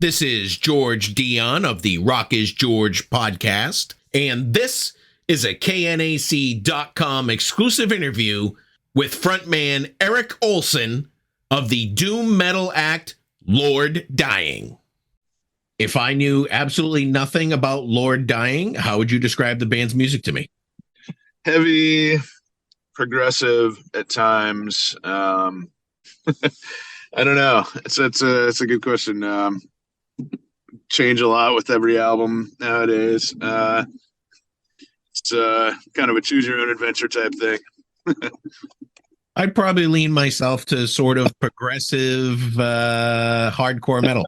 This is George Dionne of the Rock is George podcast, and this is a KNAC.com exclusive interview with frontman ERIK Olson of the doom metal act Lord Dying. If I knew absolutely nothing about Lord Dying, how would you describe the band's music to me? Heavy, progressive at times. I don't know. It's a good question. Change a lot with every album nowadays. It's kind of a choose your own adventure type thing. I'd probably lean myself to sort of progressive, hardcore metal.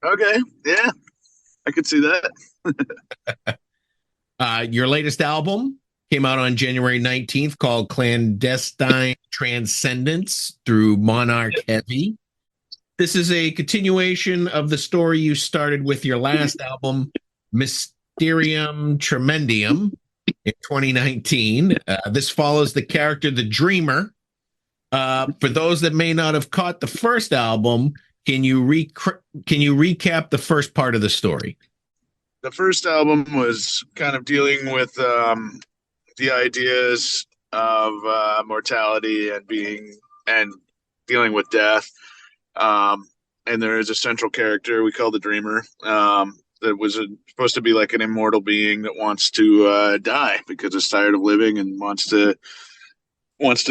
Okay, yeah, I could see that. Your latest album came out on January 19th called Clandestine Transcendence through MNRK Heavy. This is a continuation of the story you started with your last album, Mysterium Tremendium, in 2019. This follows the character, the Dreamer. For those that may not have caught the first album, can you recap the first part of the story? The first album was kind of dealing with the ideas of mortality and dealing with death. And there is a central character we call the Dreamer that was supposed to be like an immortal being that wants to die because it's tired of living and wants to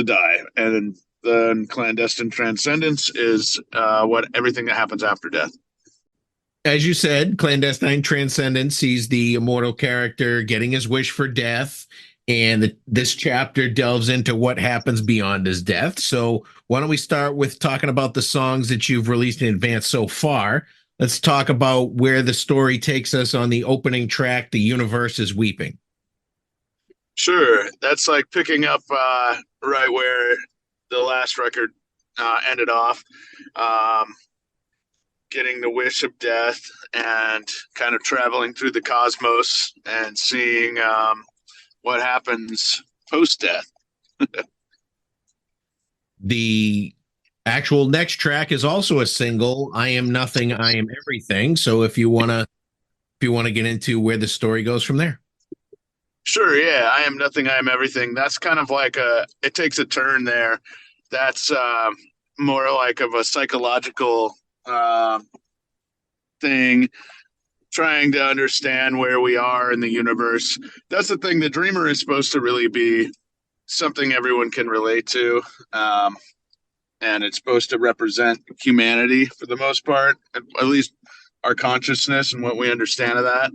die. And then Clandestine Transcendence is everything that happens after death. As you said, Clandestine Transcendence sees the immortal character getting his wish for death, and this chapter delves into what happens beyond his death. So why don't we start with talking about the songs that you've released in advance so far? Let's talk about where the story takes us on the opening track, The Universe is Weeping. Sure. That's like picking up right where the last record ended off. Getting the wish of death and kind of traveling through the cosmos and seeing what happens post-death. The actual next track is also a single, I Am Nothing, I Am Everything. So if you want to get into where the story goes from there. Sure, yeah. I Am Nothing, I Am Everything. That's kind of like it takes a turn there. That's more like of a psychological thing, trying to understand where we are in the universe. That's the thing. The Dreamer is supposed to really be something everyone can relate to, and it's supposed to represent humanity for the most part, at least our consciousness and what we understand of that.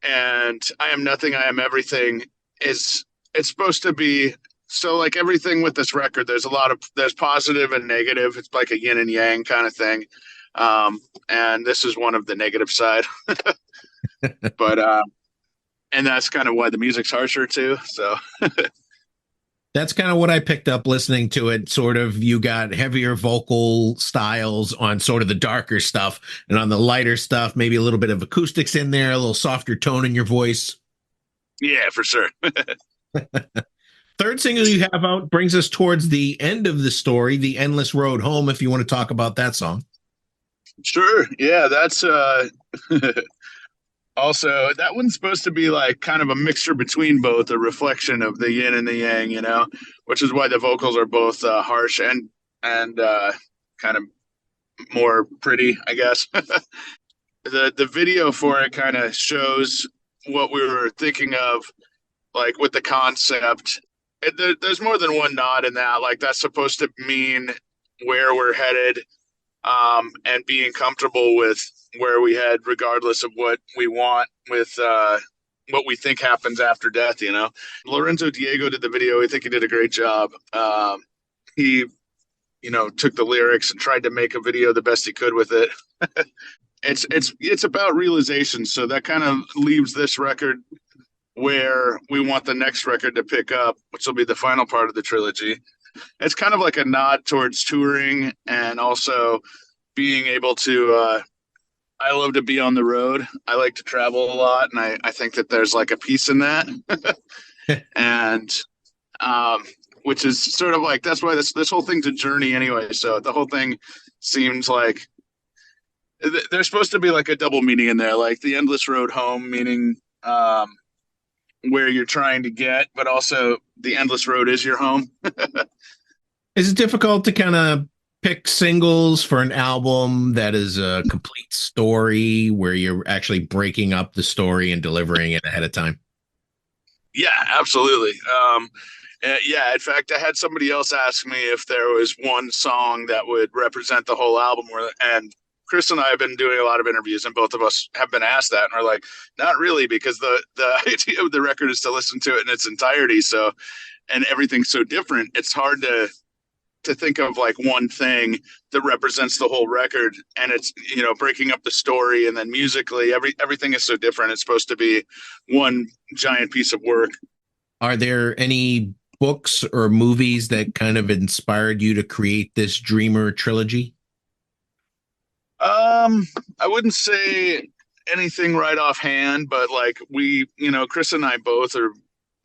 And I Am Nothing, I Am Everything it's supposed to be, so like everything with this record, there's positive and negative. It's like a yin and yang kind of thing. And this is one of the negative side, but and that's kind of why the music's harsher too. So that's kind of what I picked up listening to it. Sort of, you got heavier vocal styles on sort of the darker stuff, and on the lighter stuff, maybe a little bit of acoustics in there, a little softer tone in your voice. Yeah, for sure. Third single you have out brings us towards the end of the story, The Endless Road Home, if you want to talk about that song. Sure. Yeah, that's also, that one's supposed to be like kind of a mixture between both, a reflection of the yin and the yang, which is why the vocals are both harsh and kind of more pretty, I guess. The video for it kind of shows what we were thinking of, like with the concept. There's more than one nod in that. Like, that's supposed to mean where we're headed, and being comfortable with where we head, regardless of what we want with what we think happens after death. Lorenzo Diego did the video. I think he did a great job. He took the lyrics and tried to make a video the best he could with it. It's about realization, so that kind of leaves this record where we want the next record to pick up, which will be the final part of the trilogy. It's kind of like a nod towards touring and also being able to I love to be on the road. I like to travel a lot, and I think that there's like a piece in that. And which is sort of like, that's why this whole thing's a journey anyway. So the whole thing seems like There's supposed to be like a double meaning in there, like the endless road home, meaning where you're trying to get, but also the endless road is your home. Is it difficult to kind of pick singles for an album that is a complete story where you're actually breaking up the story and delivering it ahead of time? Yeah, absolutely. Yeah, in fact, I had somebody else ask me if there was one song that would represent the whole album, and Chris and I have been doing a lot of interviews, and both of us have been asked that, and we're like, not really, because the idea of the record is to listen to it in its entirety. So, and everything's so different, it's hard to think of like one thing that represents the whole record, and it's breaking up the story, and then musically everything is so different. It's supposed to be one giant piece of work. Are there any books or movies that kind of inspired you to create this Dreamer trilogy? I wouldn't say anything right offhand, but like Chris and I both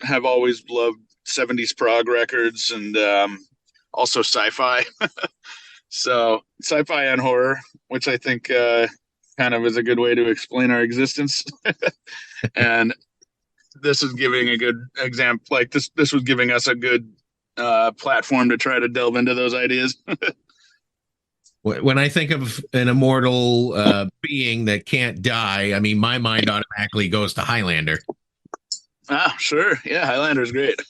have always loved 70s prog records, and also sci-fi. So sci-fi and horror, which I think kind of is a good way to explain our existence. And this is giving a good example. Like this was giving us a good platform to try to delve into those ideas. When I think of an immortal being that can't die, I mean, my mind automatically goes to Highlander. Ah, sure. Yeah, Highlander's great.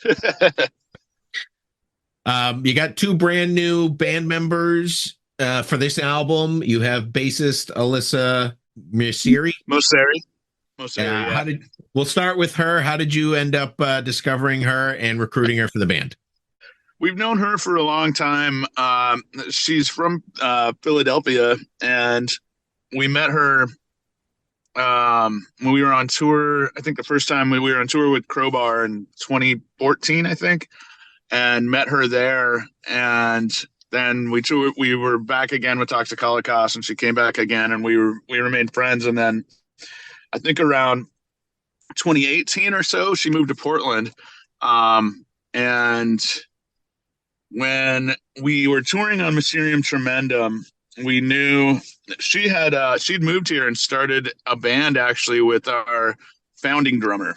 You got two brand new band members for this album. You have bassist Alyssa Maucere. Maucere, yeah. We'll start with her. How did you end up discovering her and recruiting her for the band? We've known her for a long time. She's from Philadelphia, and we met her when we were on tour. I think the first time we were on tour with Crowbar in 2014, I think, and met her there. And then we were back again with Toxic Holocaust, and she came back again, and we remained friends. And then I think around 2018 or so, she moved to Portland. And when we were touring on Mysterium Tremendum, we knew she'd moved here and started a band actually with our founding drummer,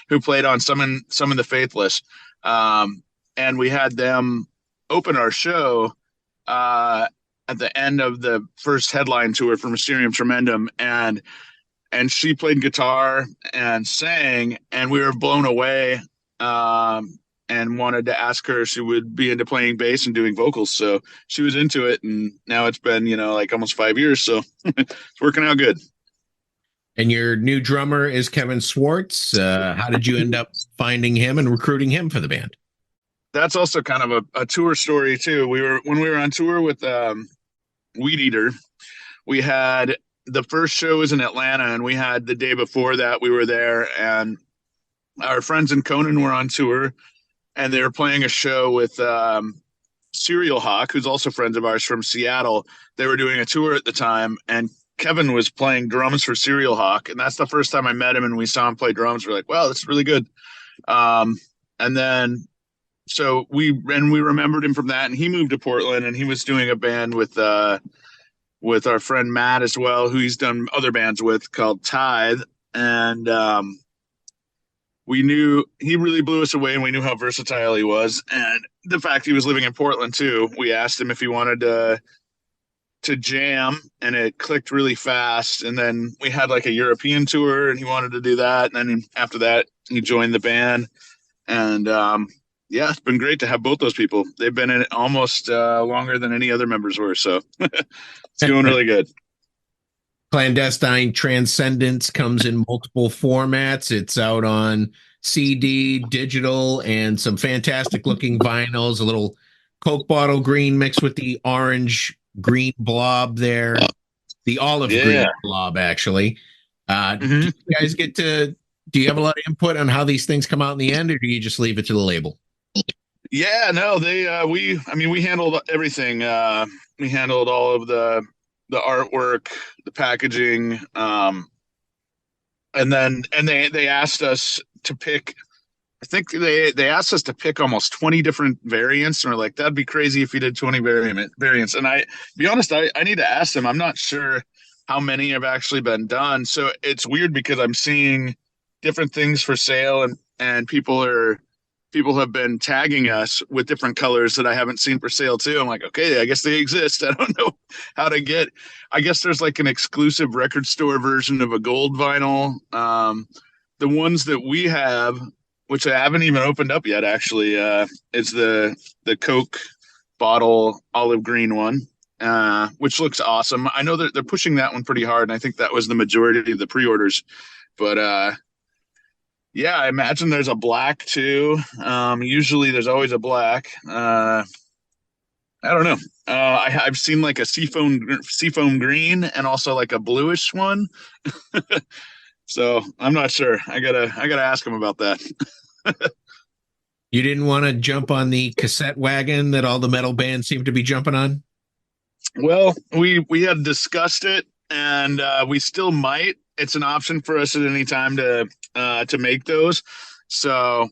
who played on Summon the Faithless. And we had them open our show at the end of the first headline tour for Mysterium Tremendum, and she played guitar and sang, and we were blown away. And wanted to ask her if she would be into playing bass and doing vocals. So she was into it, and now it's been, like almost 5 years. So it's working out good. And your new drummer is Kevin Swartz. How did you end up finding him and recruiting him for the band? That's also kind of a tour story too. When we were on tour with Weed Eater, we had the first show was in Atlanta, and we had the day before that we were there, and our friends in CONAN were on tour, and they were playing a show with Serial Hawk, who's also friends of ours from Seattle. They were doing a tour at the time, and Kevin was playing drums for Serial Hawk, and that's the first time I met him, and we saw him play drums. We're like, wow, that's really good. And then so we remembered him from that, and he moved to Portland, and he was doing a band with our friend Matt as well, who he's done other bands with, called Tithe. And we knew he really blew us away, and we knew how versatile he was. And the fact he was living in Portland too, we asked him if he wanted to jam, and it clicked really fast. And then we had like a European tour, and he wanted to do that. And then after that, he joined the band. And yeah, it's been great to have both those people. They've been in it almost longer than any other members were. So it's going really good. Clandestine Transcendence comes in multiple formats. It's out on CD, digital, and some fantastic looking vinyls, a little Coke bottle green mixed with the orange green blob there, the olive green blob, actually. Do you guys do you have a lot of input on how these things come out in the end, or do you just leave it to the label? Yeah, no, we handled everything. We handled all of the artwork, the packaging, and they asked us to pick I think they asked us to pick almost 20 different variants, and we're like, that'd be crazy if you did 20 variants. And I, to be honest, I need to ask them. I'm not sure how many have actually been done. So it's weird because I'm seeing different things for sale, and people have been tagging us with different colors that I haven't seen for sale too. I'm like, okay, I guess they exist. I don't know how to get. I guess there's like an exclusive record store version of a gold vinyl. The ones that we have, which I haven't even opened up yet, actually, is the Coke bottle olive green one, which looks awesome. I know that they're pushing that one pretty hard, and I think that was the majority of the pre-orders. But yeah, I imagine there's a black too. Usually there's always a black. I don't know. I've seen like a seafoam green and also like a bluish one. So I'm not sure. I gotta ask him about that. You didn't want to jump on the cassette wagon that all the metal bands seem to be jumping on? Well, we had discussed it, and we still might. It's an option for us at any time to make those. So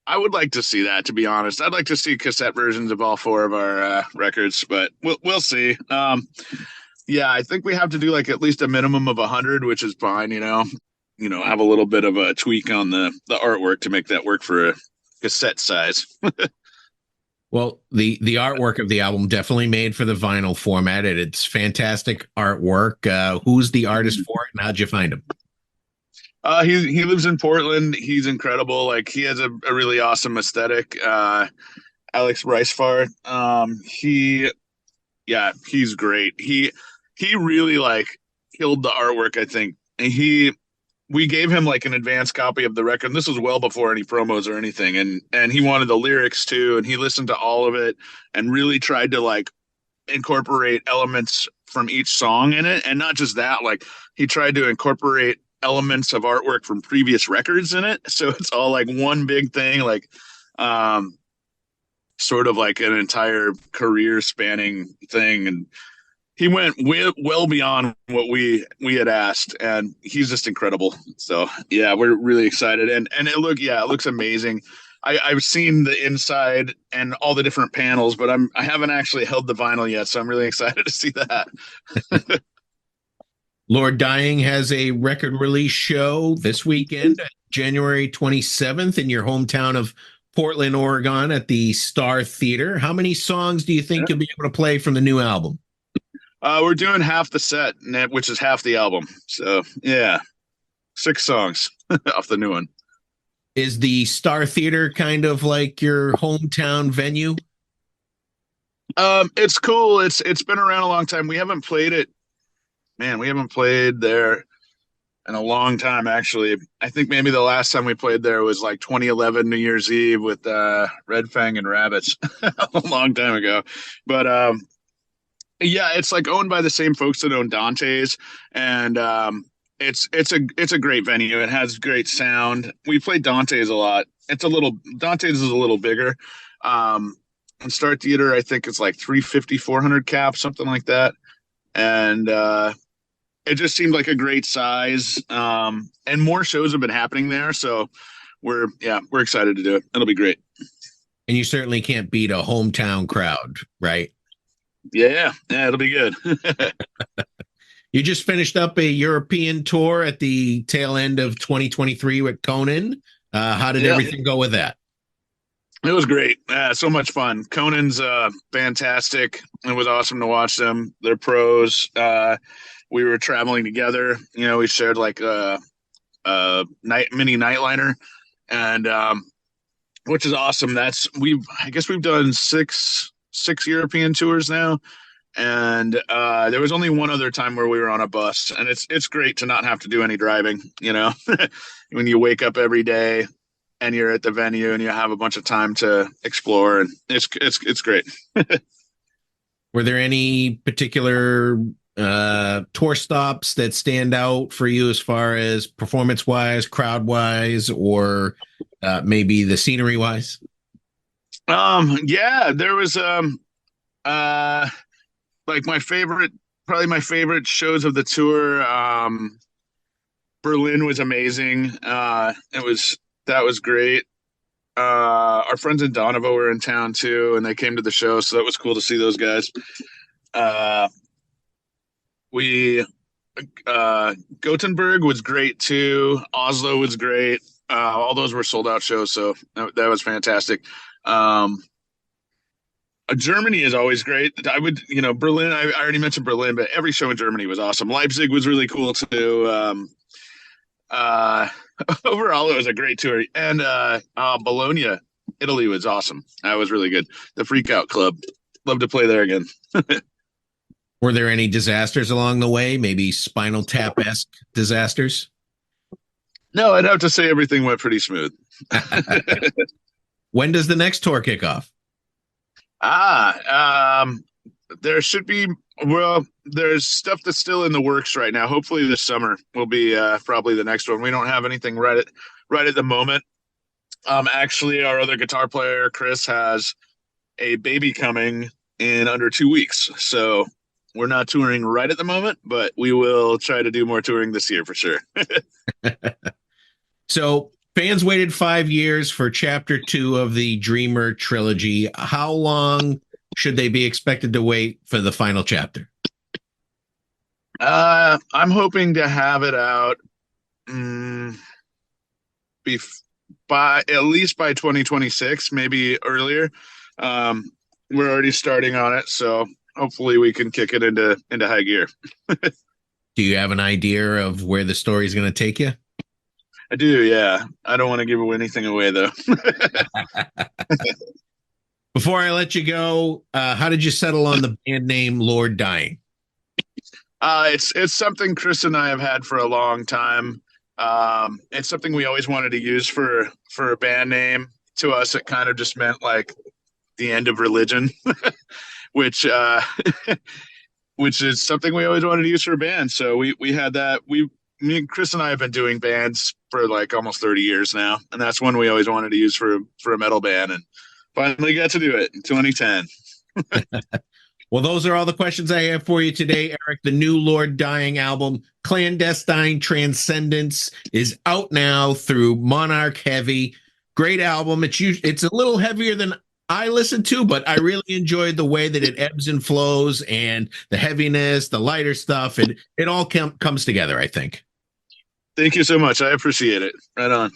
I would like to see that. To be honest, I'd like to see cassette versions of all four of our records, but we'll see. Yeah, I think we have to do like at least a minimum of 100, which is fine. Have a little bit of a tweak on the artwork to make that work for a cassette size. Well, the artwork of the album definitely made for the vinyl format. It's fantastic artwork. Who's the artist for it, and how'd you find him? He lives in Portland. He's incredible. Like he has a really awesome aesthetic. Alex Reisfart. He's great. He really like killed the artwork, I think. And we gave him like an advanced copy of the record. And this was well before any promos or anything. And he wanted the lyrics too. And he listened to all of it and really tried to like incorporate elements from each song in it. And not just that, like he tried to incorporate elements of artwork from previous records in it. So it's all like one big thing, like sort of like an entire career spanning thing. And he went well beyond what we had asked, and he's just incredible. So yeah, we're really excited, and it looks amazing. I've seen the inside and all the different panels, but I haven't actually held the vinyl yet, so I'm really excited to see that. Lord Dying has a record release show this weekend, January 27th, in your hometown of Portland, Oregon, at the Star Theater. How many songs do you think you'll be able to play from the new album? We're doing half the set, which is half the album. So yeah, 6 songs off the new one. Is the Star Theater kind of like your hometown venue? It's cool. It's been around a long time. We haven't played it. Man, we haven't played there in a long time, actually. I think maybe the last time we played there was like 2011 New Year's Eve with Red Fang and Rabbits a long time ago. But yeah, it's like owned by the same folks that own Dante's, and it's a great venue. It has great sound. We played Dante's a lot. Dante's is a little bigger. And Star Theater, I think it's like 350, 400 cap, something like that. And it just seemed like a great size. And more shows have been happening there, so we're excited to do it. It'll be great. And you certainly can't beat a hometown crowd, right? Yeah, it'll be good. You just finished up a European tour at the tail end of 2023 with CONAN. How did everything go with that? It was great. So much fun. CONAN's fantastic. It was awesome to watch them. They're pros. We were traveling together. We shared like a mini nightliner, and which is awesome. I guess we've done six European tours now, and there was only one other time where we were on a bus, and it's great to not have to do any driving. When you wake up every day and you're at the venue and you have a bunch of time to explore, and it's great. Were there any particular tour stops that stand out for you as far as performance wise, crowd wise, or maybe the scenery wise? Yeah, there was like my favorite shows of the tour. Berlin was amazing. That was great. Our friends in Donovo were in town too, and they came to the show, so that was cool to see those guys. Uh, we Gothenburg was great too. Oslo was great. All those were sold out shows, so that was fantastic. Um, Germany is always great. I would, Berlin. I already mentioned Berlin, but every show in Germany was awesome. Leipzig was really cool too. Uh, Overall, it was a great tour, and Bologna, Italy was awesome. That was really good. The Freak Out Club, love to play there again. Were there any disasters along the way? Maybe Spinal Tap-esque disasters? No, I'd have to say everything went pretty smooth. When does the next tour kick off? There should be, well, there's stuff that's still in the works right now. Hopefully this summer will be probably the next one. We don't have anything right at the moment. Actually, our other guitar player, Chris, has a baby coming in under 2 weeks. So we're not touring right at the moment, but we will try to do more touring this year for sure. So fans waited 5 years for chapter 2 of the Dreamer trilogy. How long should they be expected to wait for the final chapter? I'm hoping to have it out by at least by 2026, maybe earlier. We're already starting on it, so hopefully we can kick it into high gear. Do you have an idea of where the story is going to take you? I do, yeah. I don't want to give anything away though. Before I let you go, how did you settle on the band name Lord Dying? It's something Chris and I have had for a long time. It's something we always wanted to use for a band name. To us, it kind of just meant like the end of religion, which which is something we always wanted to use for a band. So we had that. Me and Chris and I have been doing bands for like almost 30 years now, and that's one we always wanted to use for a metal band, and finally got to do it in 2010. Well, those are all the questions I have for you today, Erik. The new Lord Dying album, Clandestine Transcendence, is out now through MNRK Heavy. Great album. It's a little heavier than I listen to, but I really enjoyed the way that it ebbs and flows, and the heaviness, the lighter stuff, and it all comes together, I think. Thank you so much. I appreciate it. Right on.